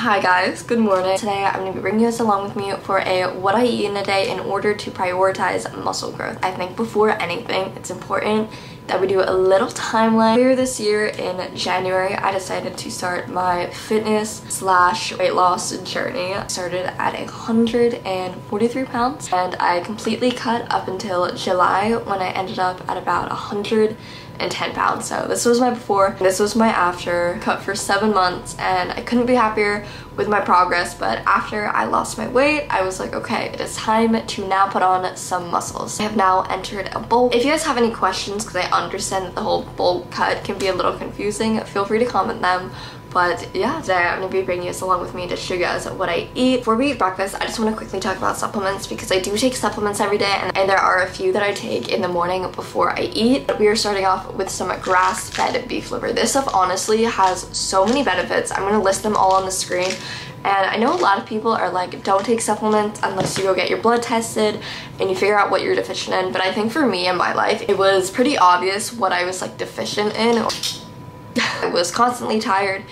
Hi guys, good morning. Today I'm going to be bringing you guys along with me for a what I eat in a day in order to prioritize muscle growth. I think before anything, it's important that we do a little timeline. Earlier this year in January, I decided to start my fitness / weight loss journey. I started at 143 pounds and I completely cut up until July when I ended up at about 110 pounds. So this was my before, this was my after. Cut for 7 months and I couldn't be happier with my progress, but after I lost my weight, I was like, okay, it is time to now put on some muscles. I have now entered a bulk. If you guys have any questions, because I understand that the whole bulk cut can be a little confusing, feel free to comment them. But yeah, today I'm going to be bringing you guys along with me to show you guys what I eat. Before we eat breakfast, I just want to quickly talk about supplements because I do take supplements every day and there are a few that I take in the morning before I eat. We are starting off with some grass-fed beef liver. This stuff honestly has so many benefits. I'm going to list them all on the screen. And I know a lot of people are like, don't take supplements unless you go get your blood tested and you figure out what you're deficient in. But I think for me in my life, it was pretty obvious what I was like deficient in. I was constantly tired,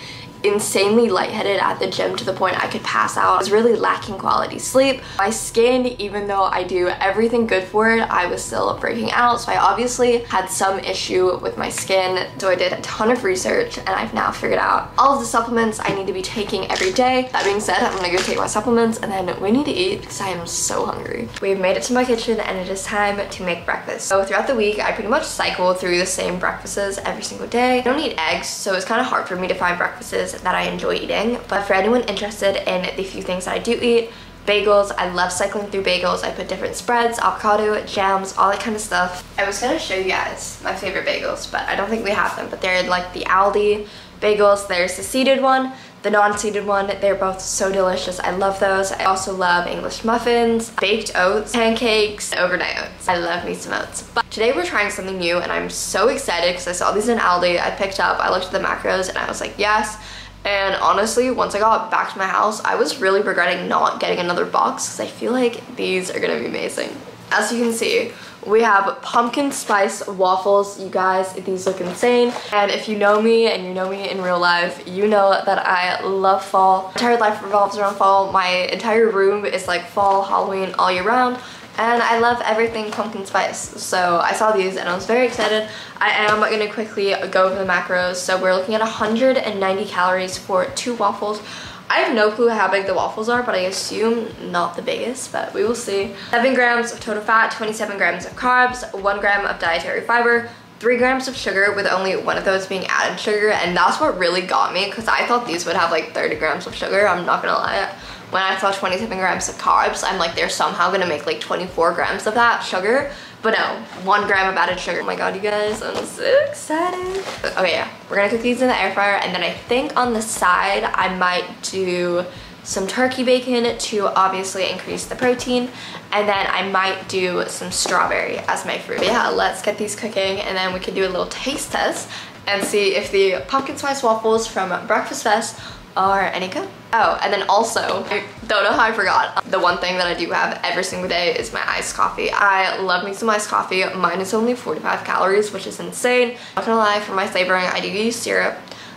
insanely lightheaded at the gym to the point I could pass out. I was really lacking quality sleep. My skin, even though I do everything good for it, I was still breaking out. So I obviously had some issue with my skin. So I did a ton of research and I've now figured out all of the supplements I need to be taking every day. That being said, I'm gonna go take my supplements and then we need to eat because I am so hungry. We've made it to my kitchen and it is time to make breakfast. So throughout the week, I pretty much cycle through the same breakfasts every single day. I don't eat eggs, so it's kind of hard for me to find breakfasts that I enjoy eating. But for anyone interested in the few things that I do eat, bagels, I love cycling through bagels. I put different spreads, avocado, jams, all that kind of stuff. I was gonna show you guys my favorite bagels, but I don't think we have them. But they're like the Aldi bagels. There's the seeded one, the non-seeded one. They're both so delicious. I love those. I also love English muffins, baked oats, pancakes, overnight oats. I love me some oats. But today we're trying something new and I'm so excited because I saw these in Aldi. I picked up, I looked at the macros and I was like, yes. And honestly, once I got back to my house, I was really regretting not getting another box because I feel like these are gonna be amazing. As you can see, we have pumpkin spice waffles. You guys, these look insane. And if you know me and you know me in real life, you know that I love fall. My entire life revolves around fall. My entire room is like fall, Halloween, all year round. And I love everything pumpkin spice. So I saw these and I was very excited. I am gonna quickly go over the macros. So we're looking at 190 calories for 2 waffles. I have no clue how big the waffles are, but I assume not the biggest, but we will see. 7 grams of total fat, 27 grams of carbs, 1 gram of dietary fiber, 3 grams of sugar, with only one of those being added sugar. And that's what really got me because I thought these would have like 30 grams of sugar. I'm not gonna lie. When I saw 27 grams of carbs, I'm like, they're somehow gonna make like 24 grams of that sugar. But no, 1 gram of added sugar. Oh my god, you guys, I'm so excited. Okay, yeah, we're gonna cook these in the air fryer, and then I think on the side, I might do some turkey bacon to obviously increase the protein, and then I might do some strawberry as my fruit. But yeah, let's get these cooking, and then we can do a little taste test and see if the pumpkin spice waffles from Breakfast Fest are any good. Oh, and then also, I don't know how I forgot, the one thing that I do have every single day is my iced coffee. I love me some iced coffee. Mine is only 45 calories, which is insane. Not gonna lie, for my flavoring, I do use syrup.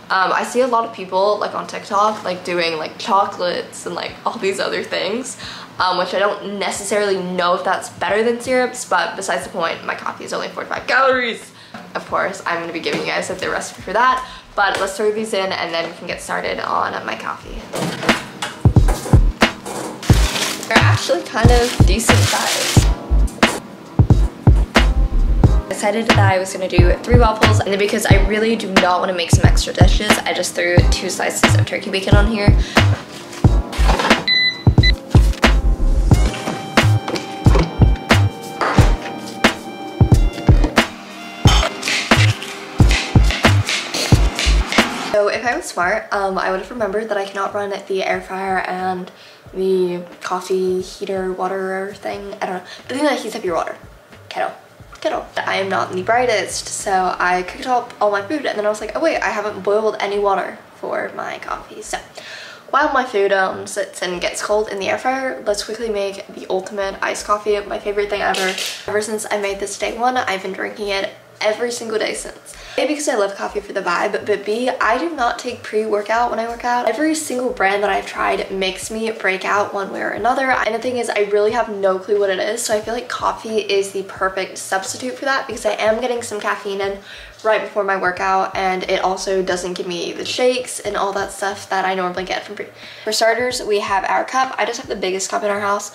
I see a lot of people like on TikTok like doing like chocolates and like all these other things, which I don't necessarily know if that's better than syrups, but besides the point, my coffee is only 45 calories. Of course, I'm gonna be giving you guys the recipe for that. But let's throw these in and then we can get started on my coffee. They're actually kind of decent size. I decided that I was gonna do 3 waffles, and then because I really do not want to make some extra dishes, I just threw 2 slices of turkey bacon on here. So if I was smart, I would have remembered that I cannot run the air fryer and the coffee heater water thing. I don't know. The thing that heats up your water. Kettle. I am not the brightest, so I cooked up all my food and then I was like, oh wait, I haven't boiled any water for my coffee. So while my food sits and gets cold in the air fryer, let's quickly make the ultimate iced coffee. My favorite thing ever. Ever since I made this day one, I've been drinking it every single day since. A, because I love coffee for the vibe, but B, I do not take pre-workout when I work out. Every single brand that I've tried makes me break out one way or another. And the thing is, I really have no clue what it is. So I feel like coffee is the perfect substitute for that because I am getting some caffeine in right before my workout, and it also doesn't give me the shakes and all that stuff that I normally get from pre. For starters, we have our cup. I just have the biggest cup in our house.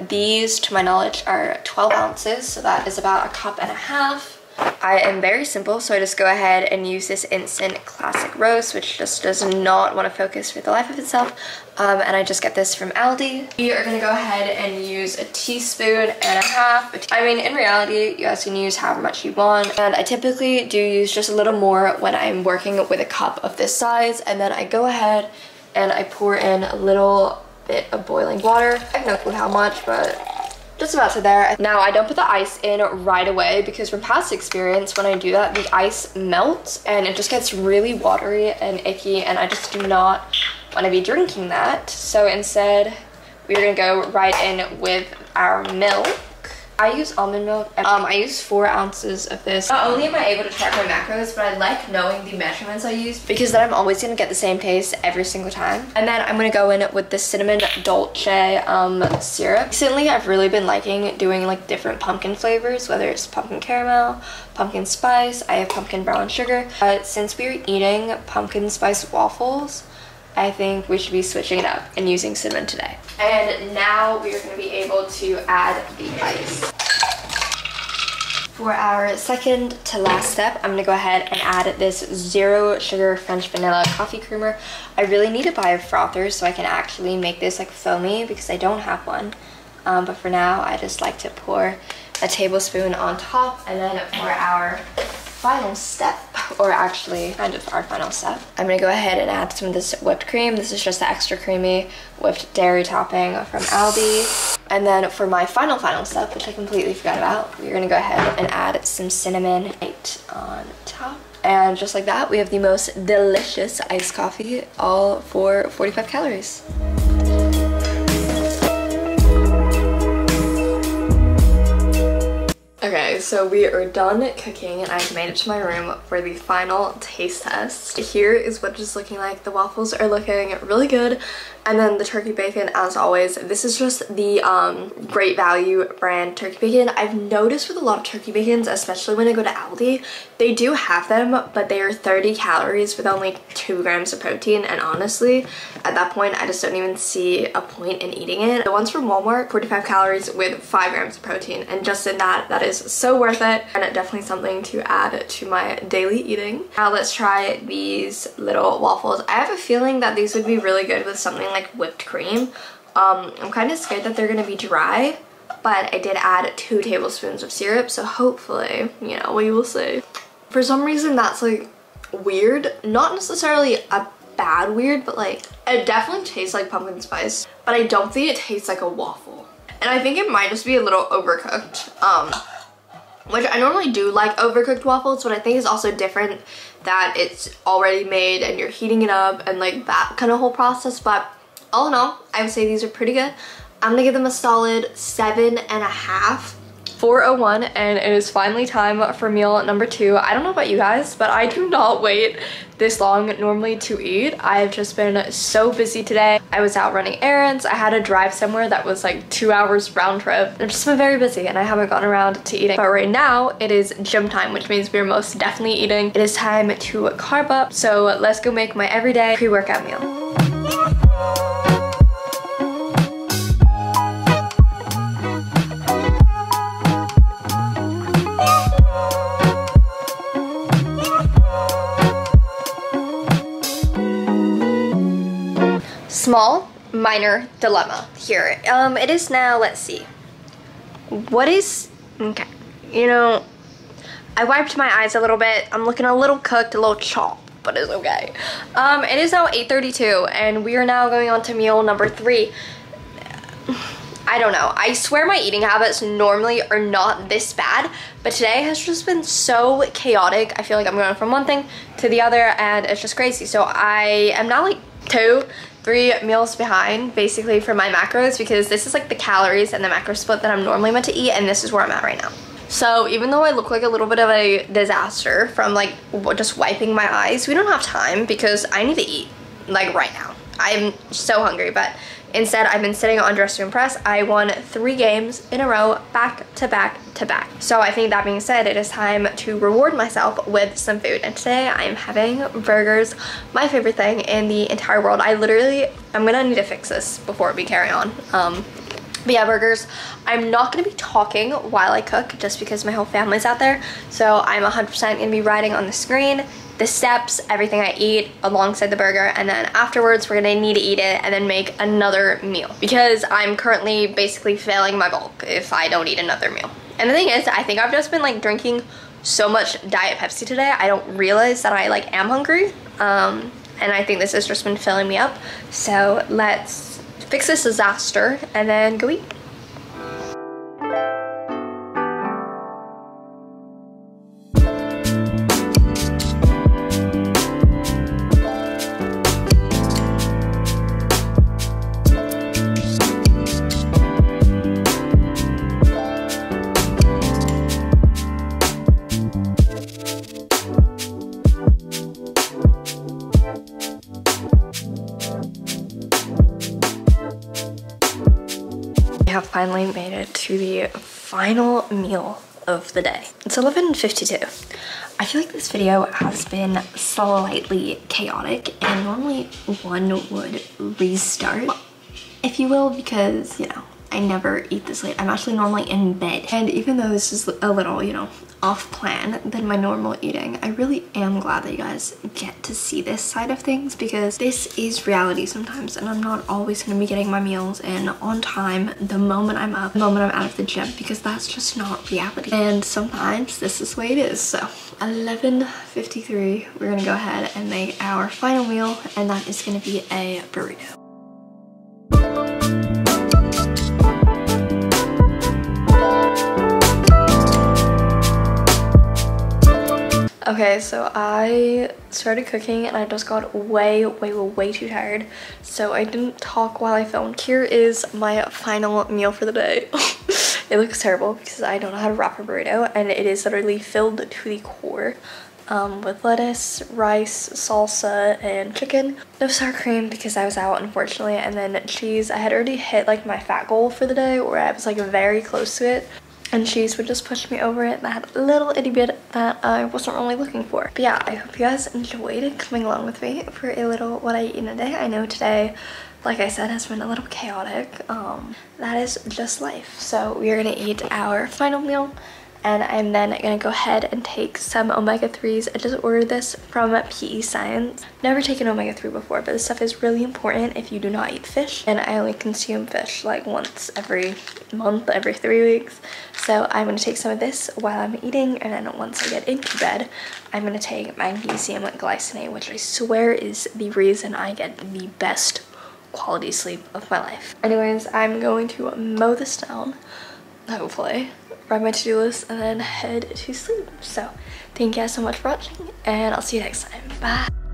These, to my knowledge, are 12 ounces, so that is about a cup and a half. I am very simple, so I just go ahead and use this instant classic roast, which just does not want to focus for the life of itself. And I just get this from Aldi. We are gonna go ahead and use a teaspoon and a half. I mean, in reality, you guys can use however much you want. And I typically do use just a little more when I'm working with a cup of this size. And then I go ahead and I pour in a little bit of boiling water. I have no clue how much, but just about to there. Now, I don't put the ice in right away because from past experience, when I do that, the ice melts and it just gets really watery and icky, and I just do not want to be drinking that. So instead, we're gonna go right in with our milk. I use almond milk. I use 4 ounces of this. Not only am I able to track my macros, but I like knowing the measurements I use because then I'm always gonna get the same taste every single time. And then I'm gonna go in with the cinnamon dolce syrup. Recently, I've really been liking doing like different pumpkin flavors, whether it's pumpkin caramel, pumpkin spice. I have pumpkin brown sugar. Since we were eating pumpkin spice waffles, I think we should be switching it up and using cinnamon today. And now we are going to be able to add the ice. For our second to last step, I'm going to go ahead and add this 0 sugar French vanilla coffee creamer. I really need to buy a frother so I can actually make this like foamy because I don't have one. But for now, I just like to pour a tablespoon on top, and then for our final step, or actually kind of our final step, I'm gonna go ahead and add some of this whipped cream. This is just the extra creamy whipped dairy topping from Aldi. And then for my final step, which I completely forgot about, we're gonna go ahead and add some cinnamon right on top. And just like that, we have the most delicious iced coffee, all for 45 calories. Okay, so we are done cooking and I've made it to my room for the final taste test. Here is what it's looking like. The waffles are looking really good. And then the turkey bacon, as always, this is just the Great Value brand turkey bacon. I've noticed with a lot of turkey bacons, especially when I go to Aldi, they do have them, but they are 30 calories with only 2 grams of protein. And honestly, at that point, I just don't even see a point in eating it. The ones from Walmart, 45 calories with 5 grams of protein. And just in that is so worth it. And definitely something to add to my daily eating. Now let's try these little waffles. I have a feeling that these would be really good with something like whipped cream. I'm kind of scared that they're gonna be dry, but I did add 2 tablespoons of syrup, so hopefully, you know, we will see. For some reason that's like weird, not necessarily a bad weird, but like it definitely tastes like pumpkin spice, but I don't think it tastes like a waffle. And I think it might just be a little overcooked, which I normally do like overcooked waffles, but I think it's also different that it's already made and you're heating it up and like that kind of whole process. But all in all, I would say these are pretty good. I'm gonna give them a solid 7.5. 4:01, and it is finally time for meal number 2. I don't know about you guys, but I do not wait this long normally to eat. I've just been so busy today. I was out running errands. I had to drive somewhere that was like 2 hours round trip. I've just been very busy and I haven't gotten around to eating. But right now it is gym time, which means we're most definitely eating. It is time to carb up. So let's go make my everyday pre-workout meal. Small, minor dilemma here. It is now, let's see. Okay, you know, I wiped my eyes a little bit. I'm looking a little cooked, a little chopped, but it's okay. It is now 8:32 and we are now going on to meal number 3. I don't know. I swear my eating habits normally are not this bad, but today has just been so chaotic. I feel like I'm going from one thing to the other and it's just crazy. So I am now like 2-3 meals behind basically for my macros, because this is like the calories and the macro split that I'm normally meant to eat, and this is where I'm at right now. So even though I look like a little bit of a disaster from like just wiping my eyes, we don't have time because I need to eat like right now. I'm so hungry, but instead I've been sitting on Dress to Impress. I won 3 games in a row, back to back to back. So I think that being said, it is time to reward myself with some food. And today I'm having burgers, my favorite thing in the entire world. I'm gonna need to fix this before we carry on. But yeah, burgers. I'm not gonna be talking while I cook just because my whole family's out there. So I'm 100% gonna be writing on the screen the steps, everything I eat alongside the burger, and then afterwards we're gonna need to eat it and then make another meal because I'm currently basically failing my bulk if I don't eat another meal. And the thing is, I think I've just been like drinking so much Diet Pepsi today, I don't realize that I like am hungry. And I think this has just been filling me up. So let's fix this disaster and then go eat. We have finally made it to the final meal of the day. It's 11:52. I feel like this video has been slightly chaotic and normally one would restart, if you will, because, you know, I never eat this late. I'm actually normally in bed. And even though this is a little, you know, off plan than my normal eating, I really am glad that you guys get to see this side of things because this is reality sometimes and I'm not always going to be getting my meals in on time the moment I'm up, the moment I'm out of the gym, because that's just not reality. And sometimes this is the way it is. So 11:53, we're going to go ahead and make our final meal, and that is going to be a burrito. Okay, so I started cooking and I just got way too tired, so I didn't talk while I filmed. Here is my final meal for the day. It looks terrible because I don't know how to wrap a burrito, and it is literally filled to the core with lettuce, rice, salsa, and chicken. No sour cream because I was out, unfortunately, and then cheese. I had already hit like my fat goal for the day, where I was like very close to it. And cheese would just push me over it, that little itty bit that I wasn't really looking for. But yeah, I hope you guys enjoyed coming along with me for a little what I eat in a day. I know today, like I said, has been a little chaotic. That is just life. So we are gonna eat our final meal, and I'm then gonna go ahead and take some omega-3s. I just ordered this from PE Science. Never taken omega-3 before, but this stuff is really important if you do not eat fish. And I only consume fish like once every month, every 3 weeks. So I'm gonna take some of this while I'm eating, and then once I get into bed, I'm gonna take magnesium glycinate, which I swear is the reason I get the best quality sleep of my life. Anyways, I'm going to mow this down, hopefully, write my to-do list, and then head to sleep. So thank you guys so much for watching, and I'll see you next time. Bye.